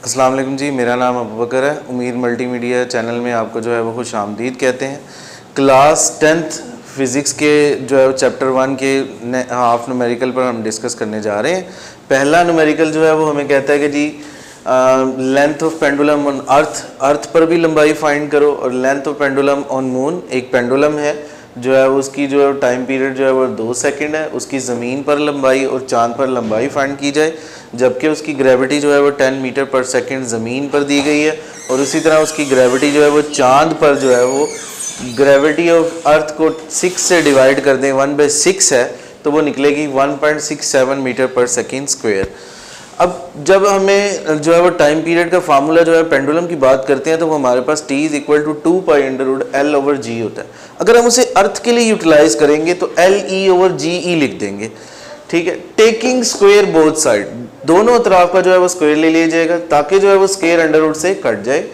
अस्सलाम वालेकुम जी, मेरा नाम अबू बकर है। उम्मीद मल्टीमीडिया चैनल में आपको जो है वो खुश आमदीद कहते हैं। क्लास 10th फिज़िक्स के जो है चैप्टर 1 के हाफ न्यूमेरिकल पर हम डिस्कस करने जा रहे हैं। पहला न्यूमेरिकल जो है वो हमें कहता है कि जी length of pendulum on earth पर भी लंबाई फाइंड करो, और length of pendulum on moon, एक पेंडुलम है जो है उसकी जो टाइम पीरियड जो है वो 2 सेकंड है, उसकी ज़मीन पर लंबाई और चांद पर लंबाई फाइंड की जाए, जबकि उसकी ग्रेविटी जो है वो 10 मीटर पर सेकंड ज़मीन पर दी गई है, और उसी तरह उसकी ग्रेविटी जो है वो चांद पर जो है वो ग्रेविटी ऑफ अर्थ को 6 से डिवाइड कर दें, 1/6 है तो वो निकलेगी 1.67 मीटर पर सेकेंड स्क्वेयर। अब जब हमें जो है वो टाइम पीरियड का फार्मूला जो है पेंडुलम की बात करते हैं तो वो हमारे पास t = 2π√L/g होता है। अगर हम उसे अर्थ के लिए यूटिलाइज करेंगे तो LE/GE लिख देंगे, ठीक है। टेकिंग स्क्वेयर बोथ साइड, दोनों तरफ का जो है वो स्क्वेयर ले लिया जाएगा ताकि जो है वो स्क्वेयर अंडर से कट जाए,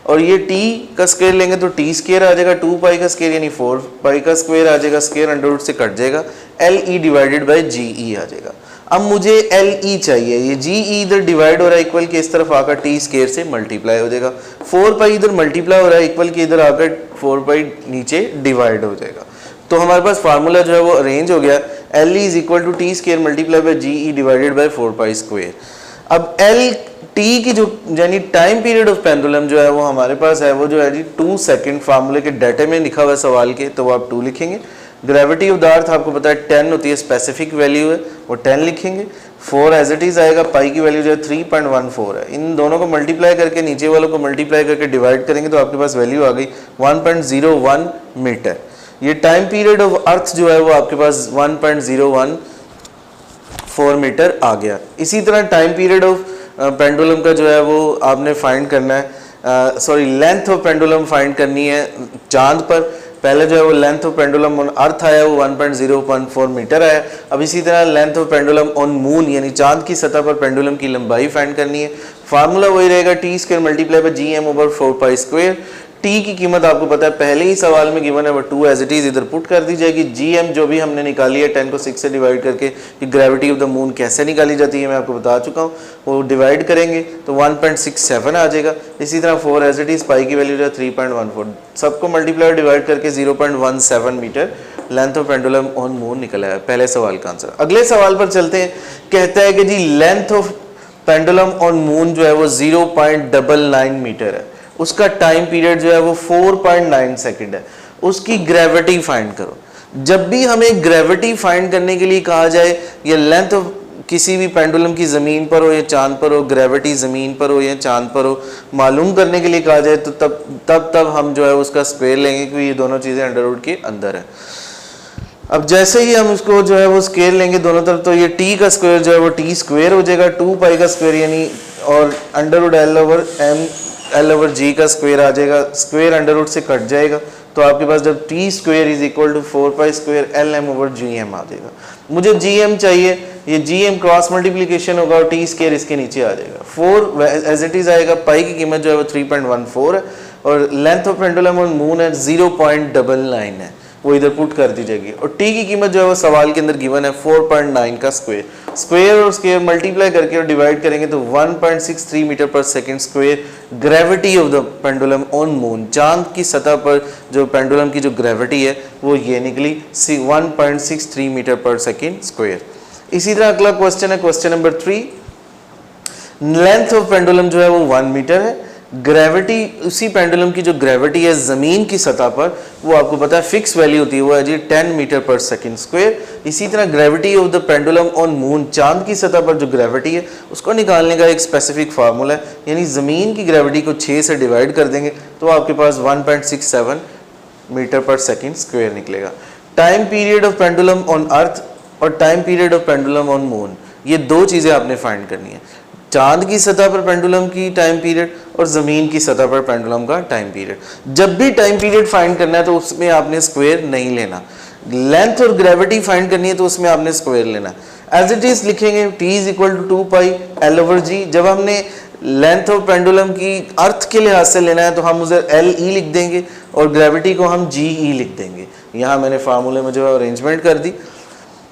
और ये t का स्क्वेयर लेंगे तो t स्क्वेयर आ जाएगा, 2π का स्क्वेयर यानी 4π का स्क्वेयर आ जाएगा, स्क्वेयर अंडर से कट जाएगा, LE/GE आ जाएगा। अब मुझे LE चाहिए, ये GE इधर डिवाइड हो रहा है इक्वल के इस तरफ आकर t स्क्वायर से मल्टीप्लाई हो जाएगा, 4π इधर मल्टीप्लाई हो रहा है इक्वल के इधर आकर 4π नीचे डिवाइड हो जाएगा। तो हमारे पास फार्मूला जो है वो अरेंज हो गया, LE = t square multiply by GE divided by 4π square. अब LT की जो यानी टाइम पीरियड ऑफ पेंडुलम जो है वो हमारे पास है, वो जो है जी 2 सेकंड, फार्मूले के डाटे में लिखा हुआ है सवाल के, तो वो आप 2 लिखेंगे। ग्रेविटी ऑफ द अर्थ आपको पता है 10 होती है, स्पेसिफिक वैल्यू है, वो 10 लिखेंगे। 4 एज इट इज़ आएगा, पाई की वैल्यू जो है 3.14 है। इन दोनों को मल्टीप्लाई करके नीचे वालों को मल्टीप्लाई करके डिवाइड करेंगे तो आपके पास वैल्यू आ गई 1.01 मीटर। ये टाइम पीरियड ऑफ अर्थ जो है वो आपके पास 1.014 मीटर आ गया। इसी तरह टाइम पीरियड ऑफ पेंडुलम का जो है वो आपने फाइंड करना है, लेंथ ऑफ पेंडुलम फाइंड करनी है चांद पर। पहले जो है वो लेंथ ऑफ पेंडुलम ऑन अर्थ आया वो 1.014 मीटर आया। अब इसी तरह length of pendulum on moon यानी चांद की सतह पर पेंडुलम की लंबाई फाइंड करनी है। फार्मूला वही रहेगा, t square multiply bye GM/4π square. t की कीमत आपको पता है, पहले ही सवाल में गिवन है, वो 2 एज इट इज इधर पुट कर दी जाएगी। GM जो भी हमने निकाली है 10 को 6 से डिवाइड करके, कि ग्रेविटी ऑफ द मून कैसे निकाली जाती है मैं आपको बता चुका हूँ, वो डिवाइड करेंगे तो 1.67 आ जाएगा। इसी तरह 4 एज इट इज, पाई की वैल्यू है 3.14, सबको मल्टीप्लाई डिवाइड करके 0.17 metre length of pendulum on moon निकला है, पहले सवाल का आंसर। अगले सवाल पर चलते हैं। कहता है कि जी length of pendulum on moon जो है वो 0.99 मीटर है, उसका टाइम पीरियड जो है वो 4.9 सेकंड है, उसकी ग्रेविटी फाइंड करो। जब भी हमें ग्रेविटी फाइंड करने के लिए कहा जाए, या लेंथ ऑफ किसी भी पेंडुलम की ज़मीन पर हो या चांद पर हो, ग्रेविटी ज़मीन पर हो या चांद पर हो, मालूम करने के लिए कहा जाए तो तब हम जो है उसका स्क्वायर लेंगे, क्योंकि ये दोनों चीज़ें अंडर के अंदर है। अब जैसे ही हम उसको जो है वो स्क्वायर लेंगे दोनों तरफ, तो ये t का स्क्वायर जो है वो t स्क्वायर हो जाएगा, 2π का स्क्वायर यानी, और L/G का स्क्वायर आ जाएगा, स्क्वायर अंडर से कट जाएगा, तो आपके पास जब t स्क्वायर = 4π स्क्वायर LM/GM आ जाएगा। मुझे GM चाहिए, ये GM क्रॉस मल्टीप्लिकेशन होगा और t स्क्वायर इसके नीचे आ जाएगा। 4 एज इट इज आएगा, पाई की कीमत जो है वो 3.14 है, और length of pendulum on moon है 0.99 है, वो इधर पुट कर दी जाएगी। और t की कीमत जो है वो सवाल के अंदर गिवन है 4.9 का स्क्वायर, स्क्वायर और स्क्वायर मल्टीप्लाई करके और डिवाइड करेंगे तो 1.63 metre per second square gravity of the pendulum on moon, चांद की सतह पर जो पेंडुलम की जो ग्रेविटी है वो ये निकली 1.63 मीटर पर सेकंड स्क्वायर। इसी तरह अगला क्वेश्चन है, question number 3। Length of pendulum जो है वो 1 मीटर है, ग्रेविटी, उसी पेंडुलम की जो ग्रेविटी है ज़मीन की सतह पर, वो आपको पता है फिक्स वैल्यू होती है, वो है जी 10 मीटर पर सेकंड स्क्वायर। इसी तरह gravity of the pendulum on moon, चांद की सतह पर जो ग्रेविटी है उसको निकालने का एक स्पेसिफिक फार्मूला है, यानी ज़मीन की ग्रेविटी को 6 से डिवाइड कर देंगे तो आपके पास 1.67 मीटर पर सेकंड स्क्वायर निकलेगा। Time period of pendulum on earth और time period of pendulum on moon, ये 2 चीज़ें आपने फाइंड करनी है, चांद की सतह पर पेंडुलम की टाइम पीरियड और ज़मीन की सतह पर पेंडुलम का टाइम पीरियड। जब भी टाइम पीरियड फाइंड करना है तो उसमें आपने स्क्वायर नहीं लेना, लेंथ और ग्रेविटी फाइंड करनी है तो उसमें आपने स्क्वायर लेना। एज इट इज लिखेंगे, t = 2π L/G। जब हमने लेंथ ऑफ पेंडुलम की अर्थ के लिहाज से लेना है तो हम उधर LE लिख देंगे और ग्रेविटी को हम GE लिख देंगे। यहाँ मैंने फार्मूले में जो है अरेंजमेंट कर दी।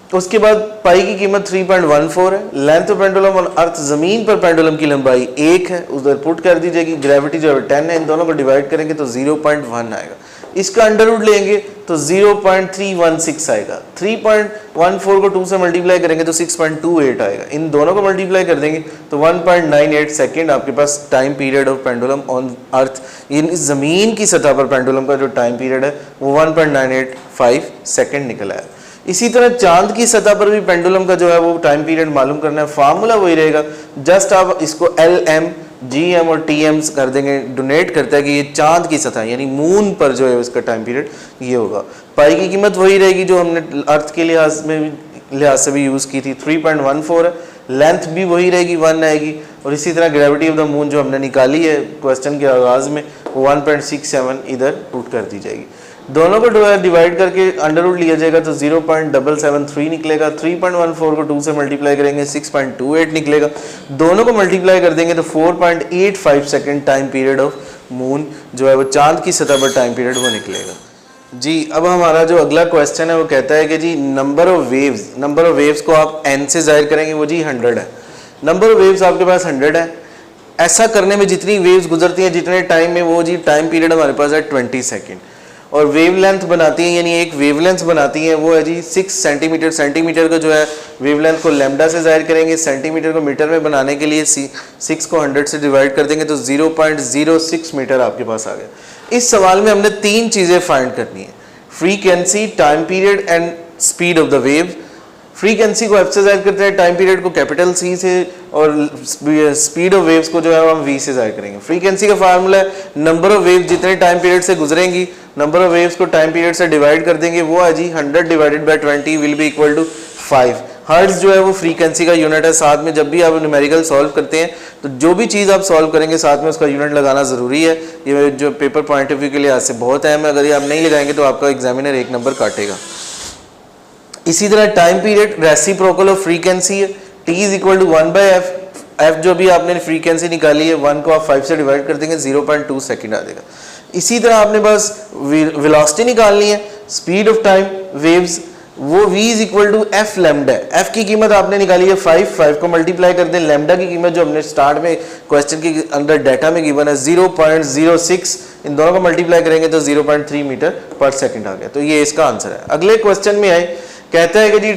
उसके बाद पाई की कीमत 3.14 है, लेंथ ऑफ पेंडुलम और अर्थ जमीन पर पेंडुलम की लंबाई 1 है, उधर पुट कर दी जाएगी। ग्रेविटी जो है 10 है, इन दोनों को डिवाइड करेंगे तो 0.1 आएगा। इसका अंडर रूट लेंगे तो 0.316 आएगा। 3.14 को 2 से मल्टीप्लाई करेंगे तो 6.28 आएगा। इन दोनों को मल्टीप्लाई कर देंगे तो 1.98 सेकेंड आपके पास time period of pendulum on earth, इस जमीन की सतह पर पेंडुलम का जो टाइम पीरियड है वो 1.985 सेकेंड निकला है। इसी तरह चांद की सतह पर भी पेंडुलम का जो है वो टाइम पीरियड मालूम करना है, फार्मूला वही रहेगा, जस्ट आप इसको LM GM और TM कर देंगे, डोनेट करता है कि ये चांद की सतह यानी मून पर जो है इसका टाइम पीरियड ये होगा। पाई की कीमत वही रहेगी जो हमने अर्थ के लिहाज से भी यूज़ की थी, 3.14 है, लेंथ भी वही रहेगी 1 आएगी, और इसी तरह ग्रेविटी ऑफ द मून जो हमने निकाली है क्वेश्चन के आगाज़ में वो 1.67 इधर पुट कर दी जाएगी। दोनों को डिवाइड करके अंडर रूट लिया जाएगा तो 0.773 निकलेगा। 3.14 को 2 से मल्टीप्लाई करेंगे 6.28 निकलेगा। दोनों को मल्टीप्लाई कर देंगे तो 4.85 second time period of moon जो है वो चांद की सतह पर टाइम पीरियड वो निकलेगा। जी अब हमारा जो अगला क्वेश्चन है वो कहता है कि जी नंबर ऑफ वेव्स को आप n से जाहिर करेंगे, वो जी 100 है। नंबर ऑफ वेव्स आपके पास 100 है। ऐसा करने में जितनी वेव्स गुजरती हैं जितने टाइम में, वो जी टाइम पीरियड हमारे पास है 20 सेकेंड। और वेवलेंथ बनाती हैं, यानी एक वेवलेंथ बनाती हैं वो है जी 6 सेंटीमीटर। सेंटीमीटर को जो है वेवलेंथ को लैम्डा से जाहिर करेंगे, सेंटीमीटर को मीटर में बनाने के लिए 6 को 100 से डिवाइड कर देंगे तो 0.06 मीटर आपके पास आ गया। इस सवाल में हमने 3 चीज़ें फाइंड करनी है, frequency, time period and speed of the wave. Frequency को F से जाहिर करते हैं, टाइम पीरियड को कैपिटल C से, और स्पीड ऑफ वेव्स को जो है हम V से जाहिर करेंगे। फ्रीक्वेंसी का फार्मूला है नंबर ऑफ वेव्स जितने टाइम पीरियड से गुजरेंगी, नंबर ऑफ वेव्स को टाइम पीरियड से डिवाइड कर देंगे, वो है जी 100 divided by 20 will be equal to 5। Hertz जो है वो फ्रीक्वेंसी का यूनिट है। साथ में जब भी आप न्यूमेरिकल सॉल्व करते हैं तो जो भी चीज़ आप सॉल्व करेंगे साथ में उसका यूनिट लगाना ज़रूरी है। ये जो पेपर पॉइंट ऑफ व्यू के लिए आज से बहुत अहम है, अगर ये आप नहीं लगाएंगे तो आपका एग्जामिनर 1 नंबर काटेगा। इसी तरह time period reciprocal of frequency है, T is equal to 1/f। f जो भी आपने फ्रीक्वेंसी निकाली है 1 को आप 5 से डिवाइड कर देंगे 0.2 सेकेंड आ जाएगा। इसी तरह आपने बस वेलोसिटी निकालनी है, स्पीड ऑफ टाइम वेव्स, वो v is equal to f lambda है। f की कीमत आपने निकाली है 5 को मल्टीप्लाई कर दें, लैम्डा की कीमत जो हमने स्टार्ट में क्वेश्चन के अंदर डाटा में गिवन है 0.06, इन दोनों को मल्टीप्लाई करेंगे तो 0.3 मीटर पर सेकंड आ गया। तो ये इसका आंसर है। अगले क्वेश्चन में आए, कहता है कि जी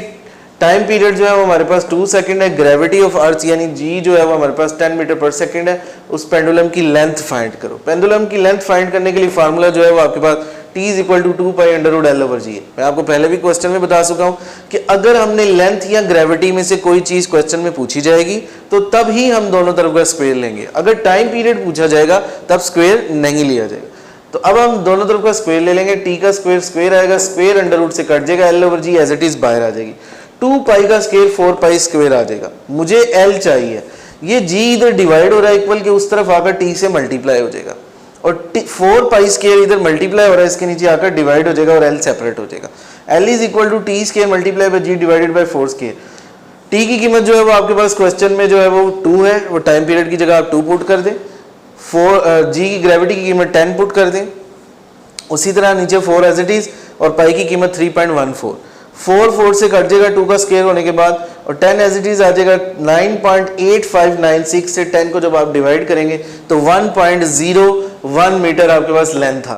टाइम पीरियड जो है वो हमारे पास 2 सेकंड है, ग्रेविटी ऑफ अर्थ यानी g जो है वो हमारे पास 10 मीटर पर सेकंड है, उस पेंडुलम की लेंथ फाइंड करो। पेंडुलम की लेंथ फाइंड करने के लिए फार्मूला जो है वो आपके पास T is equal to 2 pi under root L over G है। मैं आपको पहले भी क्वेश्चन में बता चुका हूँ कि अगर हमने लेंथ या ग्रेविटी में से कोई चीज़ क्वेश्चन में पूछी जाएगी तो तब ही हम दोनों तरफ का स्क्वायर लेंगे, अगर टाइम पीरियड पूछा जाएगा तब स्क्वायर नहीं लिया जाएगा। तो अब हम दोनों तरफ का स्क्वायर ले लेंगे, T का स्क्वायर आएगा, स्क्वायर अंडर रूट से कट जाएगा, L over G as it is बाहर आ जाएगी, 2 पाई का स्क्वायर 4 पाई स्क्वायर आ जाएगा। मुझे L चाहिए, ये G इधर डिवाइड हो रहा है इक्वल के उस तरफ आकर T से मल्टीप्लाई हो जाएगा, और 4 पाई स्क्वायर इधर मल्टीप्लाई हो रहा है इसके नीचे आकर डिवाइड हो जाएगा और L सेपरेट हो जाएगा। L is equal to T square multiply by G divided by 4 square. T की कीमत जो है वो आपके पास क्वेश्चन में जो है वो 2 है, वो टाइम पीरियड की जगह आप 2 पुट कर दें। G की ग्रेविटी की कीमत 10 पुट कर दें, उसी तरह नीचे 4 एज इट इज, और पाई की कीमत 3.14। 4 से कट जाएगा 2 का स्क्वायर होने के बाद, और 10 एज इट इज आ जाएगा। 9.8596 से 10 को जब आप डिवाइड करेंगे तो 1.01 मीटर आपके पास लेंथ था।